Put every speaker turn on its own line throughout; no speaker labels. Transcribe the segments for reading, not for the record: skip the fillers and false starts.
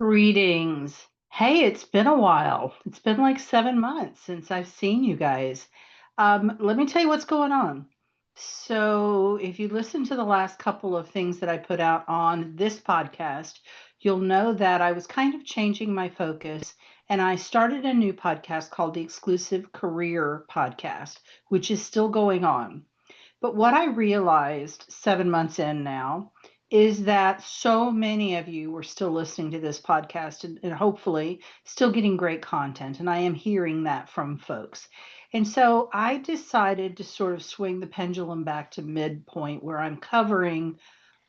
Greetings. Hey, it's been a while. It's been like 7 months since I've seen you guys. Let me tell you what's going on. So, if you listen to the last couple of things that I put out on this podcast, you'll know that I was kind of changing my focus and I started a new podcast called the Exclusive Career Podcast, which is still going on. But what I realized 7 months in now is that so many of you were still listening to this podcast and hopefully still getting great content. And I am hearing that from folks. And so I decided to sort of swing the pendulum back to midpoint where I'm covering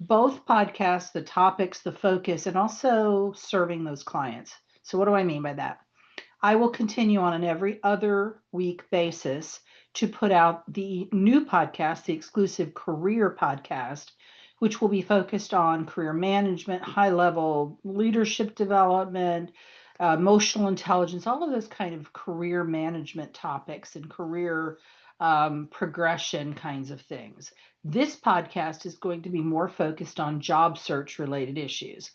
both podcasts, the topics, the focus, and also serving those clients. So, what do I mean by that? I will continue on an every other week basis to put out the new podcast, the exclusive career podcast, which will be focused on career management, high level leadership development, emotional intelligence, all of those kind of career management topics and career progression kinds of things. This podcast is going to be more focused on job search related issues.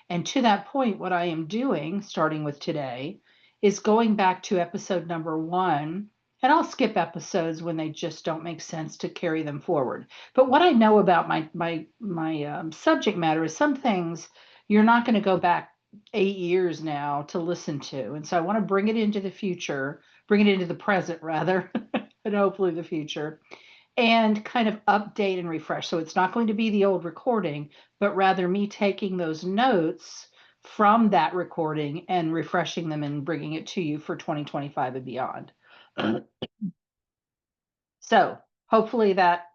And to that point, what I am doing, starting with today, is going back to episode number one, and I'll skip episodes when they just don't make sense to carry them forward. But what I know about my subject matter is some things you're not going to go back 8 years now to listen to, and so I want to bring it into the future, bring it into the present rather, and hopefully the future, and kind of update and refresh. So it's not going to be the old recording, but rather me taking those notes from that recording and refreshing them and bringing it to you for 2025 and beyond. So hopefully that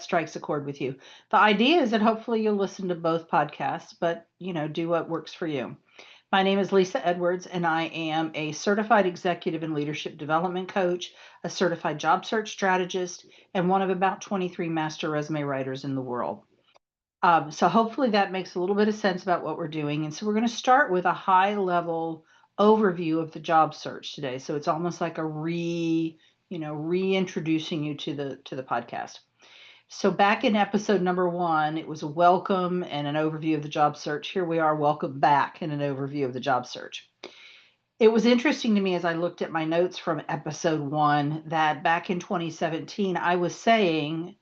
strikes a chord with you. The idea is that hopefully you'll listen to both podcasts, but do what works for you. My name is Lisa Edwards, and I am a certified executive and leadership development coach, a certified job search strategist, and one of about 23 master resume writers in the world. So hopefully that makes a little bit of sense about what we're doing. And so we're going to start with a high level overview of the job search today. So it's almost like a reintroducing you to the podcast. So back in episode number one, it was a welcome and an overview of the job search. Here we are, welcome back and an overview of the job search. It was interesting to me as I looked at my notes from episode one that back in 2017, I was saying,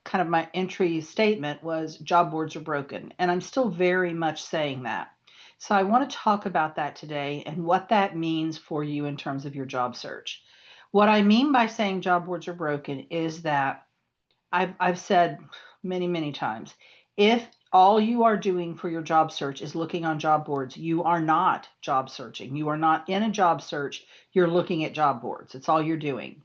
kind of my entry statement was job boards are broken. And I'm still very much saying that. So I want to talk about that today and what that means for you in terms of your job search. What I mean by saying job boards are broken is that I've said many, many times, if all you are doing for your job search is looking on job boards, you are not job searching. You are not in a job search. You're looking at job boards. It's all you're doing.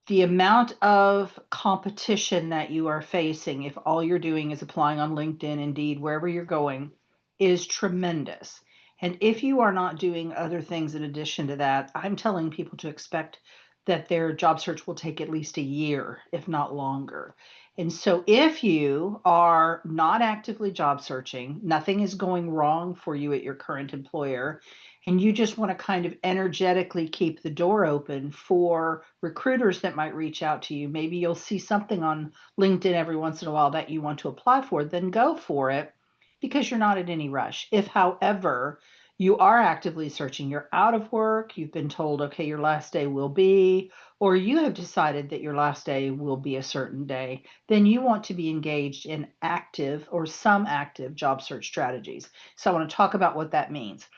The amount of competition that you are facing, if all you're doing is applying on LinkedIn, Indeed, wherever you're going, is tremendous. And if you are not doing other things in addition to that, I'm telling people to expect that their job search will take at least a year, if not longer. And so if you are not actively job searching, nothing is going wrong for you at your current employer, and you just want to kind of energetically keep the door open for recruiters that might reach out to you, maybe you'll see something on LinkedIn every once in a while that you want to apply for, then go for it because you're not in any rush. If, however, you are actively searching, you're out of work, you've been told, okay, your last day will be, or you have decided that your last day will be a certain day, then you want to be engaged in active or some active job search strategies. So I want to talk about what that means.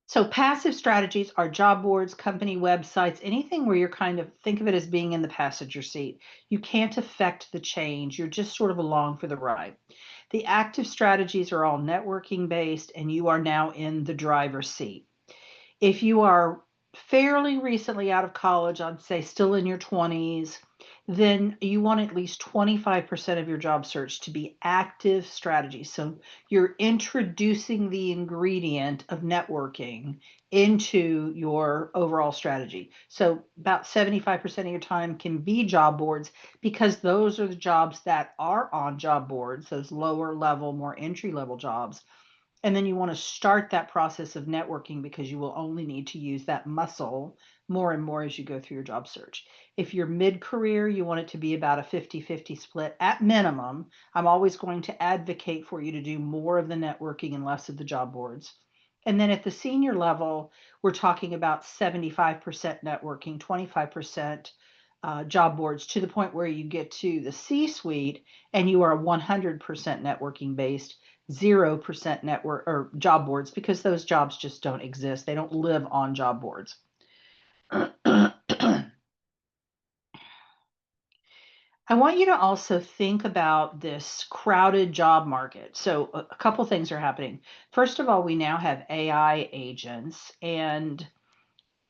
So passive strategies are job boards, company websites, anything where you're kind of think of it as being in the passenger seat. You can't affect the change. You're just sort of along for the ride. The active strategies are all networking based, and you are now in the driver's seat. If you are fairly recently out of college, I'd say still in your 20s, then you want at least 25% of your job search to be active strategy. So you're introducing the ingredient of networking into your overall strategy. So about 75% of your time can be job boards because those are the jobs that are on job boards, those lower level, more entry level jobs. And then you want to start that process of networking because you will only need to use that muscle more and more as you go through your job search. If you're mid-career, you want it to be about a 50-50 split at minimum. I'm always going to advocate for you to do more of the networking and less of the job boards. And then at the senior level, we're talking about 75% networking, 25% job boards, to the point where you get to the C-suite and you are 100% networking based, 0% network or job boards, because those jobs just don't exist. They don't live on job boards. I want you to also think about this crowded job market. So a couple things are happening. First of all, we now have AI agents, and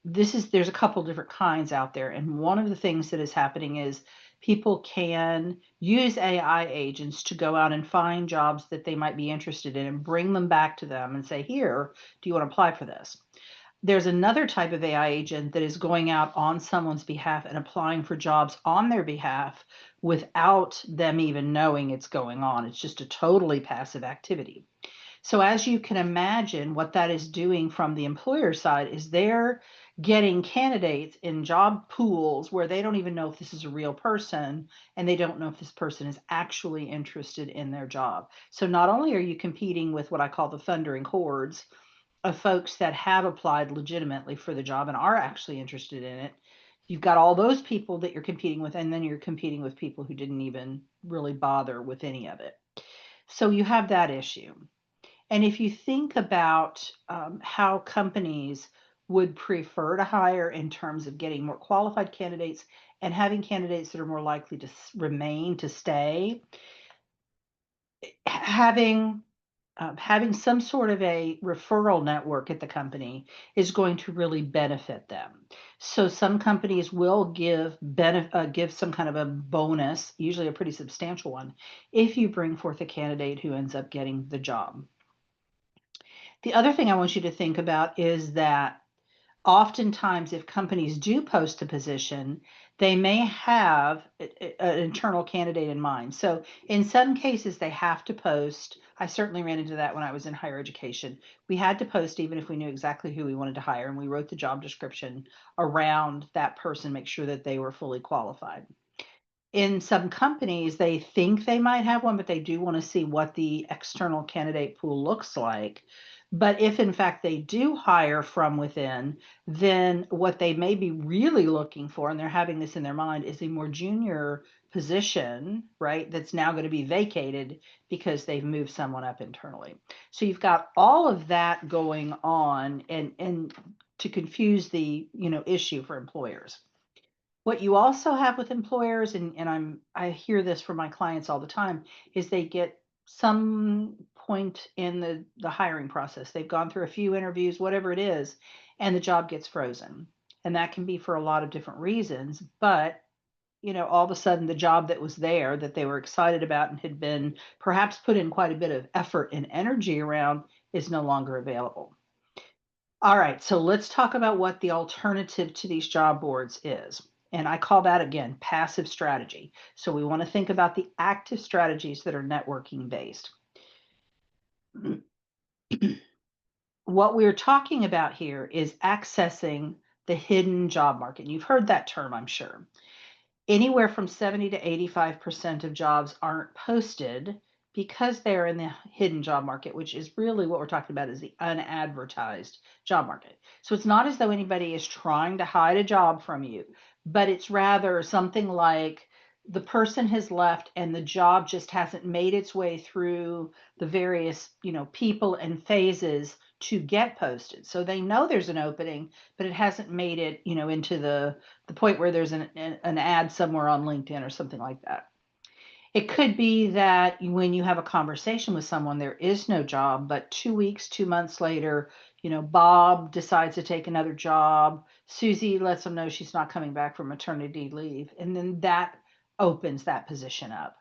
there's a couple different kinds out there. And one of the things that is happening is people can use AI agents to go out and find jobs that they might be interested in and bring them back to them and say, here, do you want to apply for this? There's another type of AI agent that is going out on someone's behalf and applying for jobs on their behalf without them even knowing it's going on. It's just a totally passive activity. So as you can imagine, what that is doing from the employer side is they're getting candidates in job pools where they don't even know if this is a real person, and they don't know if this person is actually interested in their job. So not only are you competing with what I call the thundering hordes of folks that have applied legitimately for the job and are actually interested in it, you've got all those people that you're competing with, and then you're competing with people who didn't even really bother with any of it. So you have that issue. And if you think about how companies would prefer to hire in terms of getting more qualified candidates and having candidates that are more likely to remain, to stay, having some sort of a referral network at the company is going to really benefit them. So some companies will give some kind of a bonus, usually a pretty substantial one, if you bring forth a candidate who ends up getting the job. The other thing I want you to think about is that oftentimes, if companies do post a position, they may have an internal candidate in mind. So in some cases, they have to post. I certainly ran into that when I was in higher education. We had to post even if we knew exactly who we wanted to hire, and we wrote the job description around that person, make sure that they were fully qualified. In some companies, they think they might have one, but they do want to see what the external candidate pool looks like. But if in fact they do hire from within, then what they may be really looking for, and they're having this in their mind, is a more junior position, right? That's now going to be vacated because they've moved someone up internally. So you've got all of that going on, and to confuse the issue for employers. What you also have with employers, and I hear this from my clients all the time, is they get some point in the hiring process. They've gone through a few interviews, whatever it is, and the job gets frozen. And that can be for a lot of different reasons, but all of a sudden the job that was there that they were excited about and had been perhaps put in quite a bit of effort and energy around is no longer available. All right, so let's talk about what the alternative to these job boards is. And I call that, again, passive strategy. So we want to think about the active strategies that are networking based. What we're talking about here is accessing the hidden job market. You've heard that term, I'm sure. Anywhere from 70 to 85% of jobs aren't posted because they're in the hidden job market, which is really what we're talking about, is the unadvertised job market. So it's not as though anybody is trying to hide a job from you, but it's rather something like the person has left and the job just hasn't made its way through the various, people and phases to get posted. So they know there's an opening, but it hasn't made it, into the point where there's an ad somewhere on LinkedIn or something like that. It could be that when you have a conversation with someone, there is no job, but 2 weeks, 2 months later, Bob decides to take another job. Susie lets them know she's not coming back from maternity leave. And then that opens that position up.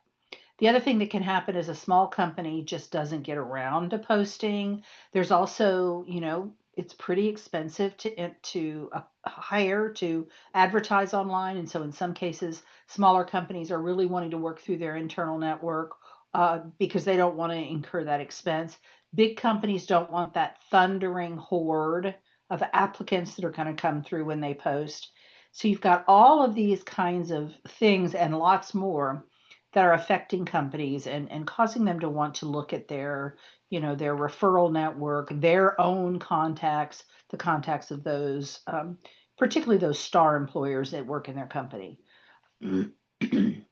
The other thing that can happen is a small company just doesn't get around to posting. There's also, it's pretty expensive to hire, to advertise online. And so in some cases, smaller companies are really wanting to work through their internal network because they don't want to incur that expense. Big companies don't want that thundering horde of applicants that are going to come through when they post. So you've got all of these kinds of things and lots more that are affecting companies and causing them to want to look at their, their referral network, their own contacts, the contacts of those, particularly those star employers that work in their company. The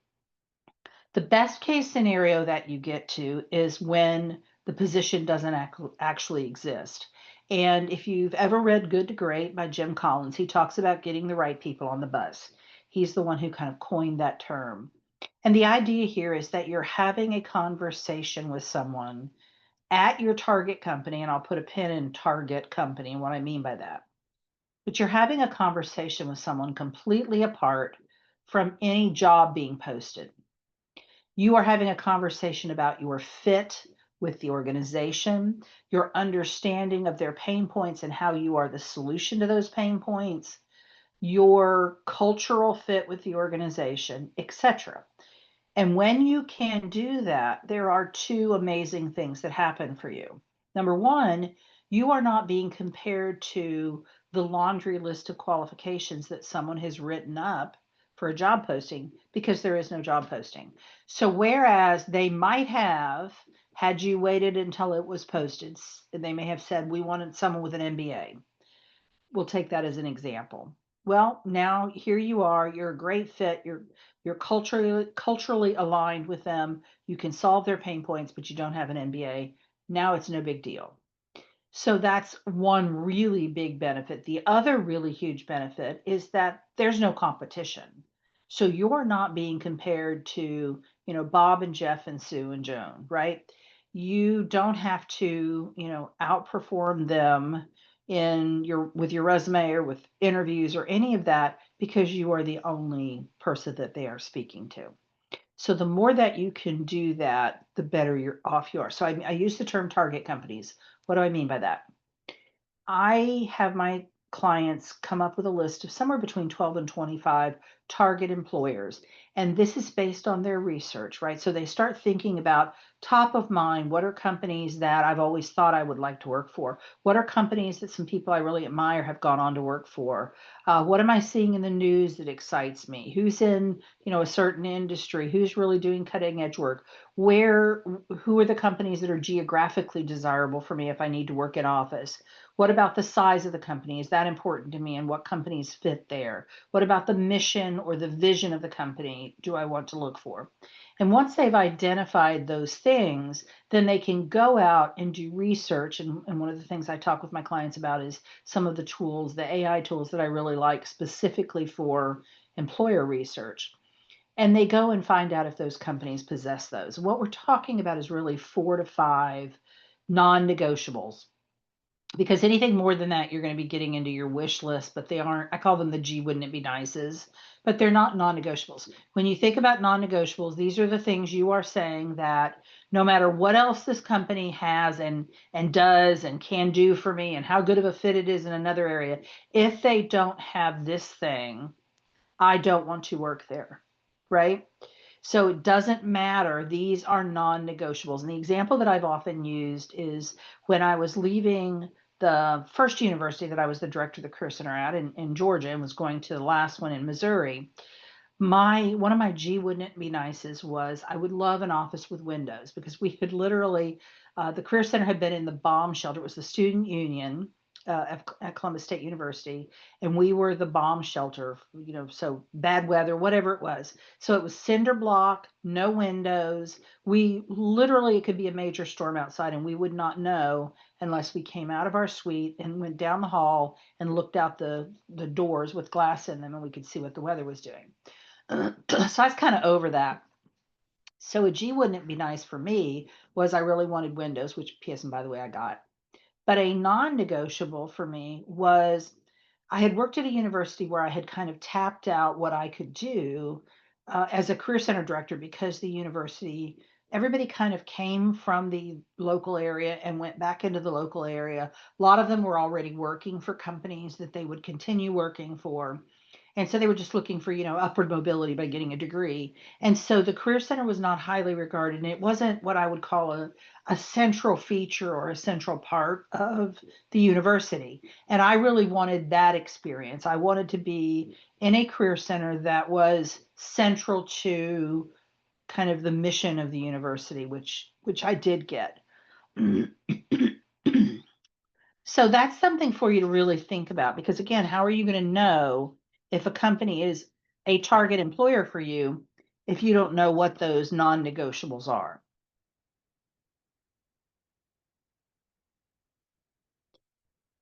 best case scenario that you get to is when the position doesn't actually exist. And if you've ever read Good to Great by Jim Collins, he talks about getting the right people on the bus. He's the one who kind of coined that term. And the idea here is that you're having a conversation with someone at your target company, and I'll put a pin in target company and what I mean by that. But you're having a conversation with someone completely apart from any job being posted. You are having a conversation about your fit with the organization, your understanding of their pain points and how you are the solution to those pain points, your cultural fit with the organization, etc. And when you can do that, there are two amazing things that happen for you. Number one, you are not being compared to the laundry list of qualifications that someone has written up for a job posting because there is no job posting. So, whereas they might have, had you waited until it was posted, they may have said, we wanted someone with an MBA. We'll take that as an example. Well, now here you are, you're a great fit, you're culturally aligned with them, you can solve their pain points, but you don't have an MBA. Now it's no big deal. So that's one really big benefit. The other really huge benefit is that there's no competition. So you're not being compared to, Bob and Jeff and Sue and Joan, right? You don't have to, outperform them with your resume or with interviews or any of that because you are the only person that they are speaking to. So the more that you can do that, the better you're off you are. So I use the term target companies. What do I mean by that? I have my clients come up with a list of somewhere between 12 and 25 target employers. And this is based on their research, right? So they start thinking about top of mind, what are companies that I've always thought I would like to work for? What are companies that some people I really admire have gone on to work for? What am I seeing in the news that excites me? Who's in, a certain industry? Who's really doing cutting edge work? Who are the companies that are geographically desirable for me if I need to work in office? What about the size of the company? Is that important to me? And what companies fit there? What about the mission or the vision of the company do I want to look for? And once they've identified those things, then they can go out and do research. And one of the things I talk with my clients about is some of the tools, the AI tools that I really like specifically for employer research. And they go and find out if those companies possess those. What we're talking about is really 4 to 5 non-negotiables, because anything more than that, you're going to be getting into your wish list, but they aren't, I call them the G wouldn't it be nices, but they're not non-negotiables. When you think about non-negotiables, these are the things you are saying that no matter what else this company has and does and can do for me and how good of a fit it is in another area, if they don't have this thing, I don't want to work there, right? So it doesn't matter. These are non-negotiables. And the example that I've often used is when I was leaving the first university that I was the director of the Career Center at in Georgia and was going to the last one in Missouri. One of my G wouldn't it be nices was I would love an office with windows because we could literally, the Career Center had been in the bomb shelter. It was the student union at Columbus State University, and we were the bomb shelter, so bad weather, whatever it was. So it was cinder block, no windows. We literally, it could be a major storm outside, and we would not know unless we came out of our suite and went down the hall and looked out the doors with glass in them, and we could see what the weather was doing. So I was kind of over that. So a G wouldn't it be nice for me was I really wanted windows, which PS and by the way I got. But a non-negotiable for me was I had worked at a university where I had kind of tapped out what I could do as a career center director because the university, everybody kind of came from the local area and went back into the local area. A lot of them were already working for companies that they would continue working for. And so they were just looking for, upward mobility by getting a degree. And so the Career Center was not highly regarded, and it wasn't what I would call a central feature or a central part of the university. And I really wanted that experience. I wanted to be in a Career Center that was central to kind of the mission of the university, which I did get. So that's something for you to really think about, because again, how are you going to know if a company is a target employer for you if you don't know what those non-negotiables are?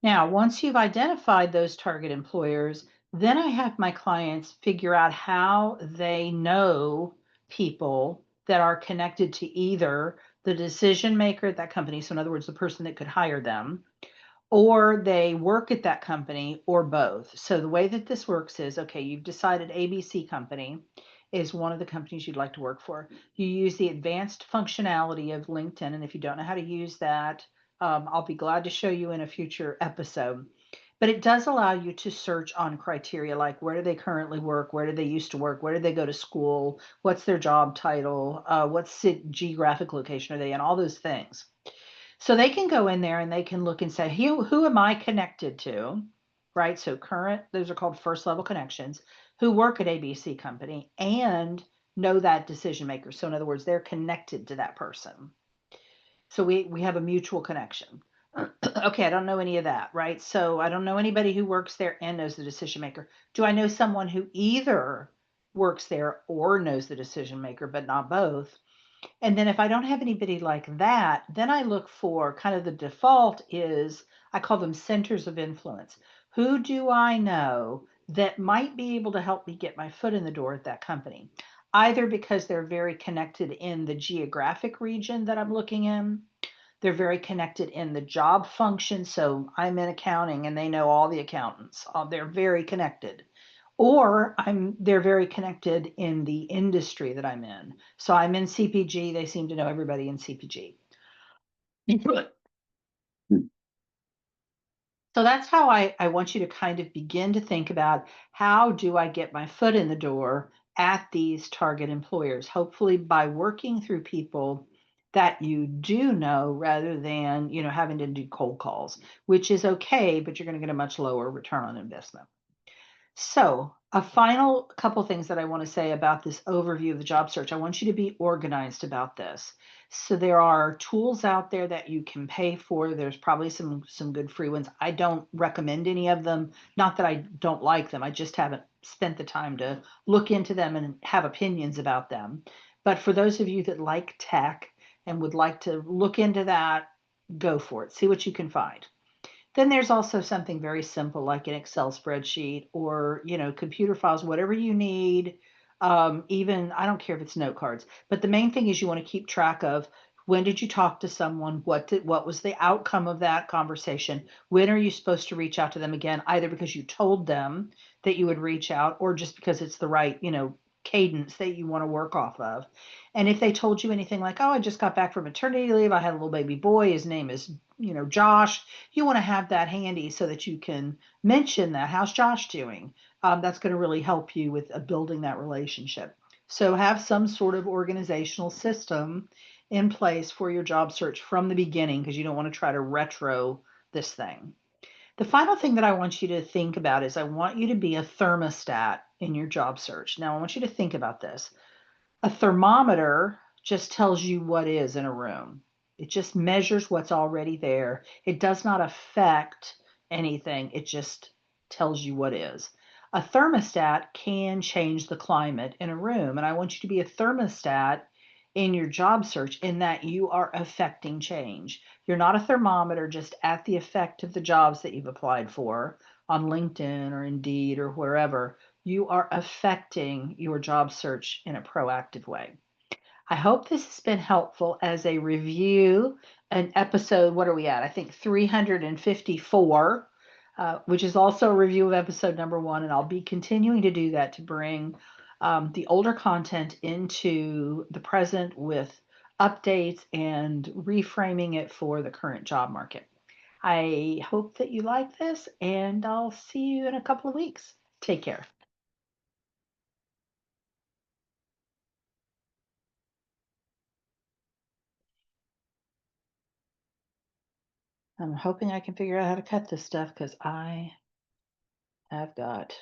Now, once you've identified those target employers, then I have my clients figure out how they know people that are connected to either the decision maker at that company, so in other words, the person that could hire them, or they work at that company, or both. So the way that this works is, okay, you've decided ABC company is one of the companies you'd like to work for. You use the advanced functionality of LinkedIn, and if you don't know how to use that, I'll be glad to show you in a future episode. But it does allow you to search on criteria like where do they currently work, where did they used to work, where did they go to school, what's their job title, what geographic location are they in, all those things. So they can go in there and they can look and say, who am I connected to? Right. So current, those are called first level connections, who work at ABC company and know that decision maker. So in other words, they're connected to that person. So we have a mutual connection. Okay, I don't know any of that, right? So I don't know anybody who works there and knows the decision maker. Do I know someone who either works there or knows the decision maker, but not both? And then if I don't have anybody like that, then I look for kind of the default is I call them centers of influence. Who do I know that might be able to help me get my foot in the door at that company? Either because they're very connected in the geographic region that I'm looking in, they're very connected in the job function. So I'm in accounting and they know all the accountants. They're very connected. Or they're very connected in the industry that I'm in. So I'm in CPG, they seem to know everybody in CPG. So that's how I want you to kind of begin to think about how do I get my foot in the door at these target employers, hopefully by working through people that you do know rather than, having to do cold calls, which is okay, but you're going to get a much lower return on investment. So, a final couple things that I want to say about this overview of the job search. I want you to be organized about this. So there are tools out there that you can pay for. There's probably some good free ones. I don't recommend any of them. Not that I don't like them. I just haven't spent the time to look into them and have opinions about them. But for those of you that like tech and would like to look into that, go for it. See what you can find. Then there's also something very simple like an Excel spreadsheet or, computer files, whatever you need. Even I don't care if it's note cards, but the main thing is you want to keep track of when did you talk to someone? What was the outcome of that conversation? When are you supposed to reach out to them again, either because you told them that you would reach out or just because it's the right, cadence that you want to work off of. And if they told you anything like, oh, I just got back from maternity leave, I had a little baby boy, his name is, Josh, you want to have that handy so that you can mention that. How's Josh doing? That's going to really help you with building that relationship. So have some sort of organizational system in place for your job search from the beginning because you don't want to try to retro this thing. The final thing that I want you to think about is I want you to be a thermostat in your job search. Now, I want you to think about this. A thermometer just tells you what is in a room. It just measures what's already there. It does not affect anything. It just tells you what is. A thermostat can change the climate in a room. And I want you to be a thermostat in your job search in that you are affecting change. You're not a thermometer just at the effect of the jobs that you've applied for on LinkedIn or Indeed or wherever. You are affecting your job search in a proactive way. I hope this has been helpful as a review, an episode. What are we at? I think 354, which is also a review of episode number one. And I'll be continuing to do that to bring the older content into the present with updates and reframing it for the current job market. I hope that you like this, and I'll see you in a couple of weeks. Take care. I'm hoping I can figure out how to cut this stuff because I have got